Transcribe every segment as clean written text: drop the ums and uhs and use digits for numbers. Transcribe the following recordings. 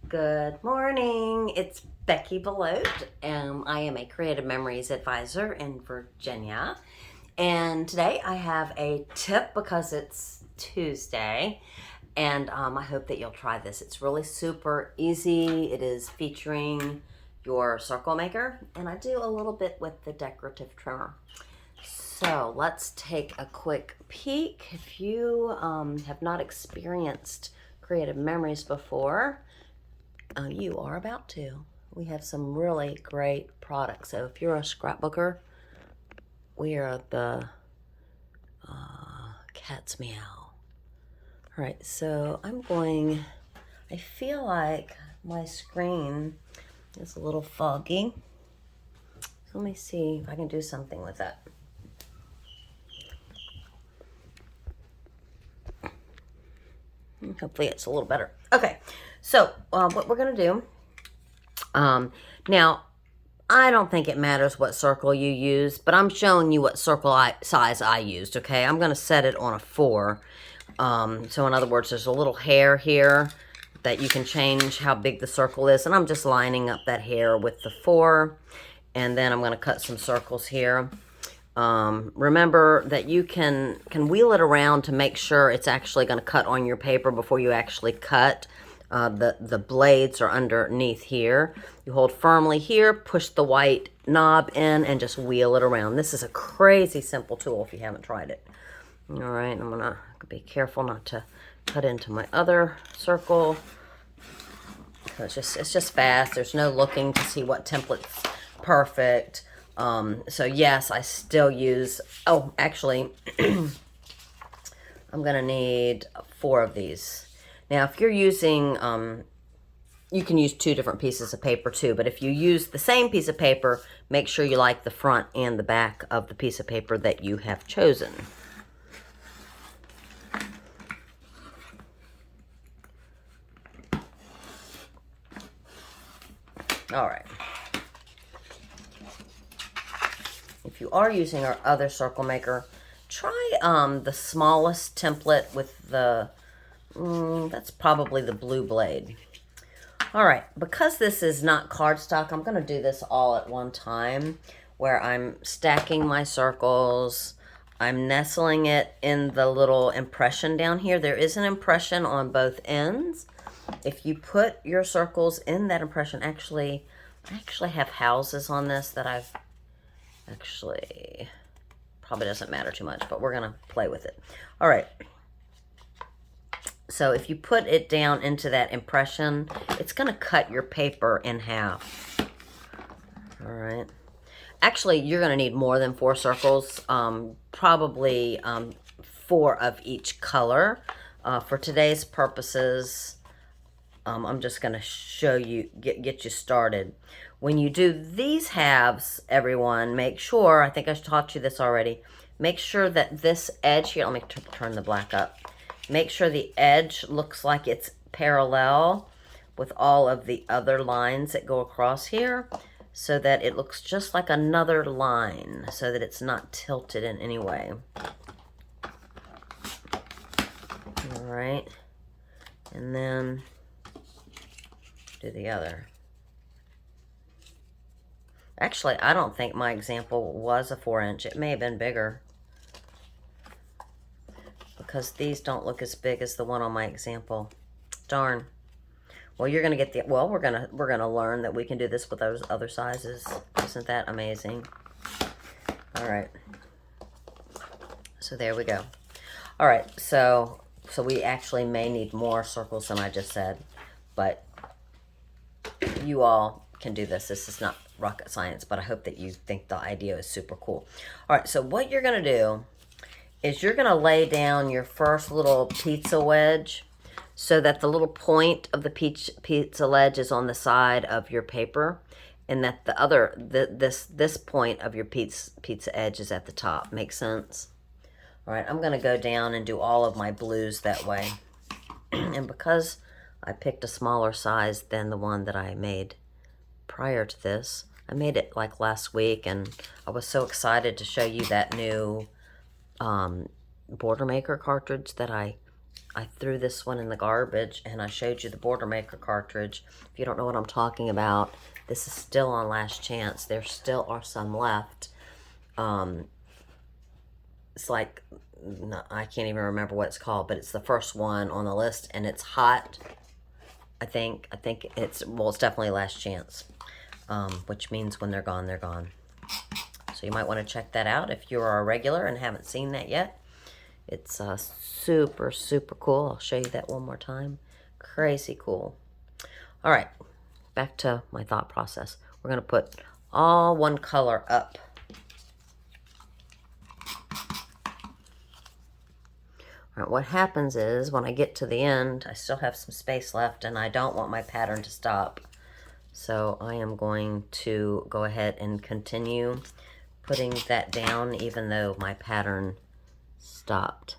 Good morning. It's Beckie Belote. I am a Creative Memories Advisor in Virginia. And today I have a tip because it's Tuesday. And I hope that you'll try this. It's really super easy. It is featuring your circle maker. And I do a little bit with the decorative trimmer. So let's take a quick peek. If you have not experienced Creative Memories before, you are about to. We have some really great products. So if you're a scrapbooker, we are the cat's meow. All right, so I feel like my screen is a little foggy. So let me see if I can do something with that. Hopefully it's a little better. Okay, so what we're gonna do, now I don't think it matters what circle you use, but I'm showing you what circle size I used, okay? I'm gonna set it on a 4. So in other words, there's a little hair here that you can change how big the circle is, and I'm just lining up that hair with the 4, and then I'm gonna cut some circles here. Remember that you can wheel it around to make sure it's actually going to cut on your paper before you actually cut. The blades are underneath here. You hold firmly here, push the white knob in, and just wheel it around. This is a crazy simple tool if you haven't tried it. All right, I'm going to be careful not to cut into my other circle. It's just fast. There's no looking to see what template's perfect. So yes, I still use, actually, I'm going to need 4 of these. Now, if you're using, you can use 2 different pieces of paper too, but if you use the same piece of paper, make sure you like the front and the back of the piece of paper that you have chosen. All right. If you are using our other circle maker, try the smallest template with the, that's probably the blue blade. All right, because this is not cardstock, I'm going to do this all at one time, where I'm stacking my circles. I'm nestling it in the little impression down here. There is an impression on both ends. If you put your circles in that impression, I actually have houses on this that I've actually, probably doesn't matter too much, but we're gonna play with it. All right, so if you put it down into that impression, it's gonna cut your paper in half. All right, actually you're gonna need more than 4 circles, probably 4 of each color. For today's purposes, I'm just gonna show you, get you started. When you do these halves, everyone, make sure, I think I taught you this already, make sure that this edge here, let me turn the black up. Make sure the edge looks like it's parallel with all of the other lines that go across here, so that it looks just like another line, so that it's not tilted in any way. All right, and then do the other. Actually, I don't think my example was a 4-inch. It may have been bigger, because these don't look as big as the one on my example. Darn. Well, you're gonna get the, well, we're gonna learn that we can do this with those other sizes. Isn't that amazing? All right. So there we go. All right. So we actually may need more circles than I just said, but you all can do this. This is not rocket science, but I hope that you think the idea is super cool. All right, so what you're gonna do is you're gonna lay down your first little pizza wedge so that the little point of the pizza wedge is on the side of your paper, and that the other, this point of your pizza edge is at the top. Make sense? All right, I'm gonna go down and do all of my blues that way. And because I picked a smaller size than the one that I made prior to this, I made it like last week, and I was so excited to show you that new border maker cartridge that I I threw this one in the garbage, and I showed you the Border Maker cartridge. If you don't know what I'm talking about, this is still on last chance. There still are some left. It's like, no, I can't even remember what it's called, but it's the first one on the list, and it's hot. I think it's, well, it's definitely last chance, which means when they're gone, they're gone. So you might want to check that out if you're a regular and haven't seen that yet. It's super, super cool. I'll show you that one more time. Crazy cool. All right, back to my thought process. We're going to put all one color up. All right, what happens is when I get to the end, I still have some space left, and I don't want my pattern to stop. So I am going to go ahead and continue putting that down even though my pattern stopped.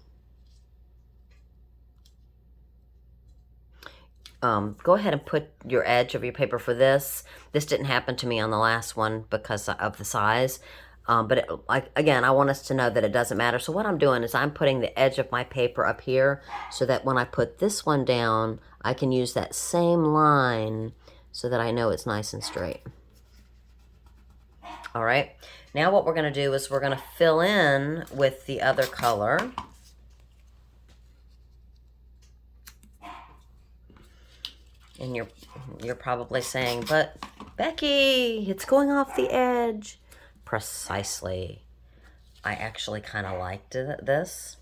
Go ahead and put your edge of your paper for this. This didn't happen to me on the last one because of the size. But again, I want us to know that it doesn't matter. So what I'm doing is I'm putting the edge of my paper up here so that when I put this one down, I can use that same line so that I know it's nice and straight. All right. Now what we're going to do is we're going to fill in with the other color. And you're probably saying, but Becky, it's going off the edge. Precisely. I actually kind of liked this,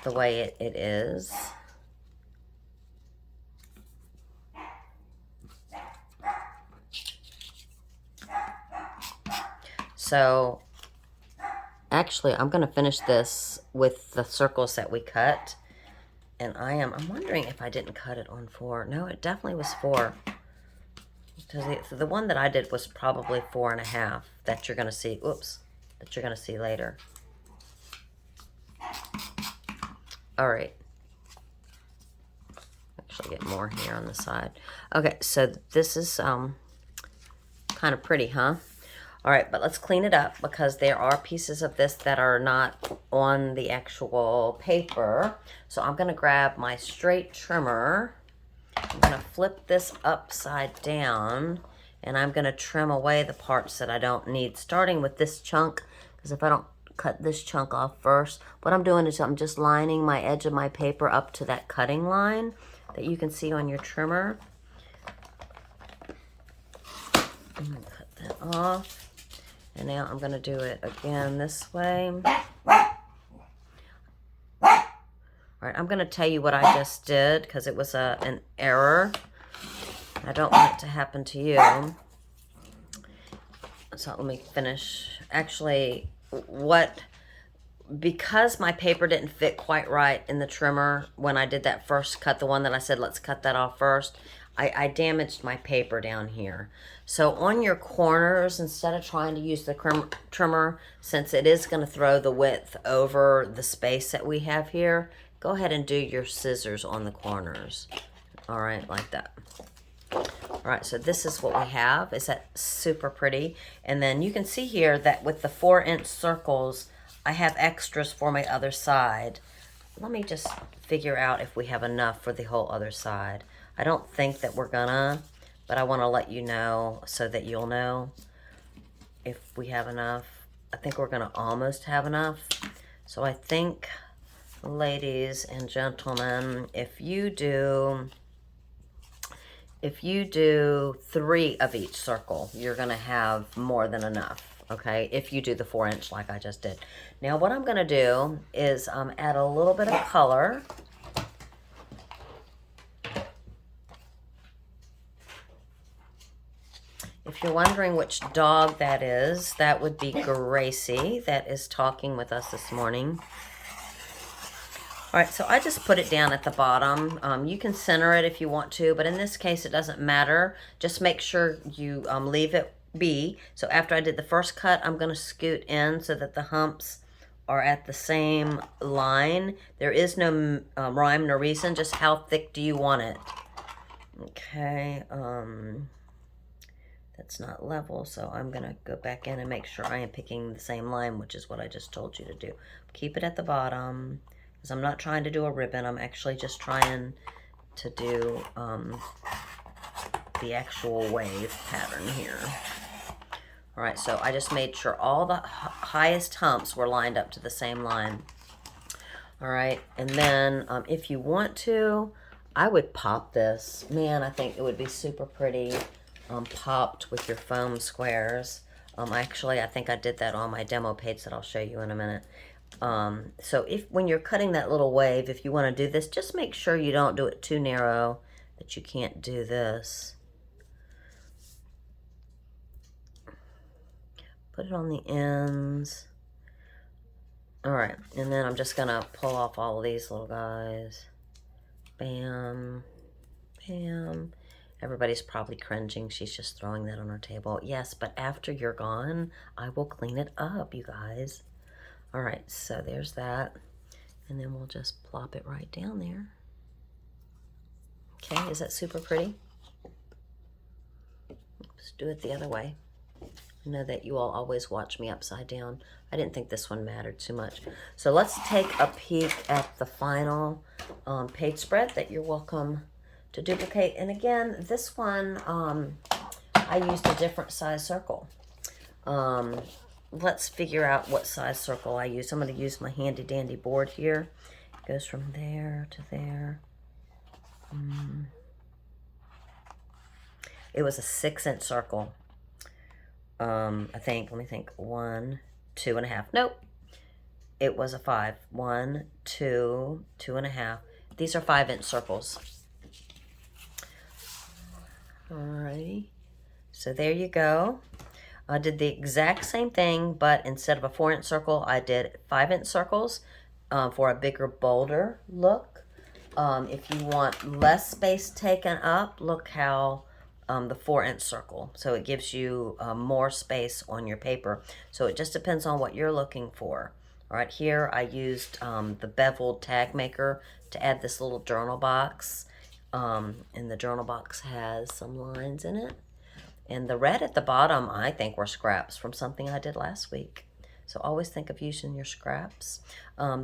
the way it is. So actually, I'm going to finish this with the circles that we cut. And I'm wondering if I didn't cut it on 4. No, it definitely was 4. Because the one that I did was probably 4.5 that you're going to see. Oops, that you're going to see later. All right. Actually get more here on the side. Okay, so this is kind of pretty, huh? All right, but let's clean it up because there are pieces of this that are not on the actual paper. So I'm going to grab my straight trimmer. I'm going to flip this upside down, and I'm going to trim away the parts that I don't need, starting with this chunk, because if I don't cut this chunk off first, what I'm doing is I'm just lining my edge of my paper up to that cutting line that you can see on your trimmer. I'm going to cut that off. And now I'm going to do it again this way. All right, I'm going to tell you what I just did because it was an error. I don't want it to happen to you. So let me finish. Actually, because my paper didn't fit quite right in the trimmer when I did that first cut, the one that I said, let's cut that off first, I damaged my paper down here. So on your corners, instead of trying to use the trimmer, since it is going to throw the width over the space that we have here, go ahead and do your scissors on the corners. All right, like that. All right, so this is what we have. Is that super pretty? And then you can see here that with the 4-inch circles, I have extras for my other side. Let me just figure out if we have enough for the whole other side. I don't think that we're gonna, but I want to let you know so that you'll know if we have enough. I think we're gonna almost have enough. So I think, ladies and gentlemen, if you do 3 of each circle, you're gonna have more than enough, okay? If you do the 4-inch like I just did. Now what I'm gonna do is add a little bit of color. If you're wondering which dog that is, that would be Gracie that is talking with us this morning. All right, so I just put it down at the bottom. You can center it if you want to, but in this case, it doesn't matter. Just make sure you leave it be. So after I did the first cut, I'm going to scoot in so that the humps are at the same line. There is no rhyme nor reason, just how thick do you want it? Okay, that's not level, so I'm going to go back in and make sure I am picking the same line, which is what I just told you to do. Keep it at the bottom. because I'm not trying to do a ribbon. I'm actually just trying to do the actual wave pattern here. All right, so I just made sure all the highest humps were lined up to the same line. All right, and then if you want to, I would pop this. Man, I think it would be super pretty popped with your foam squares. Actually, I think I did that on my demo page that I'll show you in a minute. So when you're cutting that little wave, if you want to do this, just make sure you don't do it too narrow, that you can't do this. Put it on the ends. All right, and then I'm just gonna pull off all of these little guys. Bam, bam. Everybody's probably cringing. She's just throwing that on her table. Yes, but after you're gone, I will clean it up, you guys. All right, so there's that. And then we'll just plop it right down there. Okay, is that super pretty? Let's do it the other way. I know that you all always watch me upside down. I didn't think this one mattered too much. So let's take a peek at the final page spread that you're welcome to duplicate. And again, this one, I used a different size circle. Let's figure out what size circle I use. I'm going to use my handy dandy board here. It goes from there to there. It was a 6-inch circle. I think, let me think, 1, 2.5. Nope. It was a 5. 1, 2, 2.5. These are 5-inch circles. Alrighty. So there you go. I did the exact same thing, but instead of a 4-inch circle, I did 5-inch circles for a bigger, bolder look. If you want less space taken up, look how the 4-inch circle. So it gives you more space on your paper. So it just depends on what you're looking for. All right, here I used the beveled tag maker to add this little journal box. And the journal box has some lines in it. And the red at the bottom, I think, were scraps from something I did last week. So always think of using your scraps.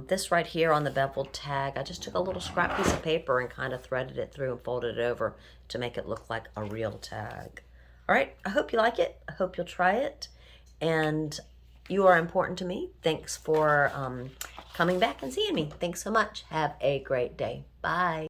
This right here on the beveled tag, I just took a little scrap piece of paper and kind of threaded it through and folded it over to make it look like a real tag. All right, I hope you like it. I hope you'll try it. And you are important to me. Thanks for coming back and seeing me. Thanks so much. Have a great day. Bye.